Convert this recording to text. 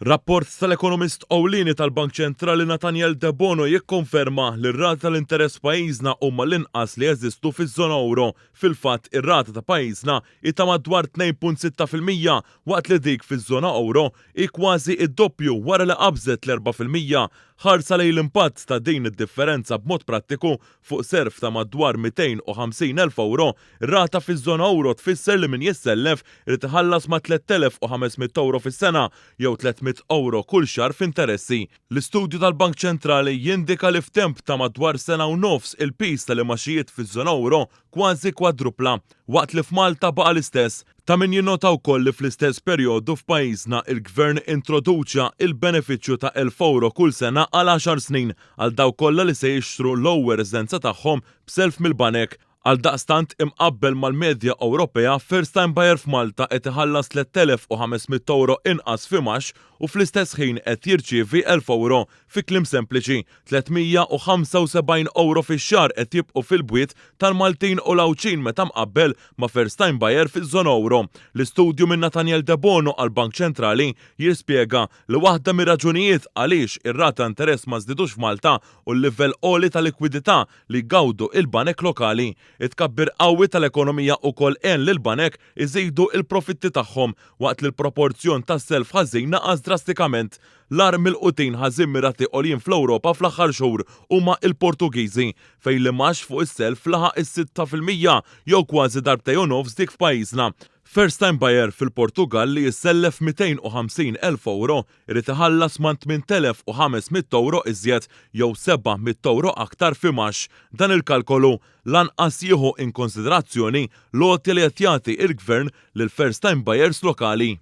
Rapport tal-ekonomist ewlieni tal-Bank Ċentrali Nathaniel De Bono jikkonferma li r-rata tal-interess pajjiżna huma l-inqas li jeżistu fiż-żona euro. Fil-fatt, ir-rata ta' pajjiżna ta' madwar 2.6% waqt li dik fiż-żona euro hi kważi d-doppju wara li qabżet l-4%. Ħarsa lejn l-impatt ta' din id-differenza b'mod prattiku fuq serf ta' madwar 250,000 euro, ir-rata fiż-żona euro tfisser li min jissellef irid iħallas ma' 3,500 euro fis-sena jew 300 euro kull xahar f'interessi. L-istudju tal-Bank Ċentrali jindika li f'temp ta' madwar sena u nofs il-pis tal-imaxijiet fiż-żona euro kważi kwadrupla, waqt li f'Malta baqa' l-istess. Ta' min jinnota wkoll li fl-istess perjodu f'pajjiżna il-Gvern introduċa il-benefiċċju ta' 1,000 euro kull sena għal 10 snin għal dawk kollha li se jixtru l-ewwel residenza tagħhom b'self mill-banek. Għaldaqstant imqabbel mal-medja Ewropea, first time buyer f'Malta qed iħallas 3,500 euro inqas f'imax u fl-istess ħin qed jirċievi 1,000 euro. Fi kliem sempliċi, 375 euro fix-xahar qed jibqgħu fil-bwiet tal-Maltin u l-Awċin meta mqabbel ma' first time buyer fiż-żona euro. L-istudju minn Nathaniel De Bono għall-Bank Ċentrali jispjega li waħda mir-raġunijiet għaliex ir-rata interess ma żdiedux f'Malta u l-livell għoli ta' likwidità li jgawdu il-banek lokali. It-tkabbir qawwi tal-ekonomija wkoll għen lil banek iżidu il-profitti tagħhom waqt li l-proporzjon tas-self ħażin naqas drastikament. L-ar mill-qutin ħażin mirati għolien fl-Ewropa fl-aħħar xhur huma l-Portugiżi fejn l-imax fuq is-self laħaq is-6% jew kważi darbtej u nofs dik f'pajjiżna. First time buyer fil-Portugal li jissellef 250,000 euro irid iħallas ma' 8,500 euro iżjed jew 700 euro aktar f'imax. Dan il-kalkolu lanqas jieħu in konsiderazzjoni l-għotja li qed jagħti il-Gvern lil first time buyers lokali.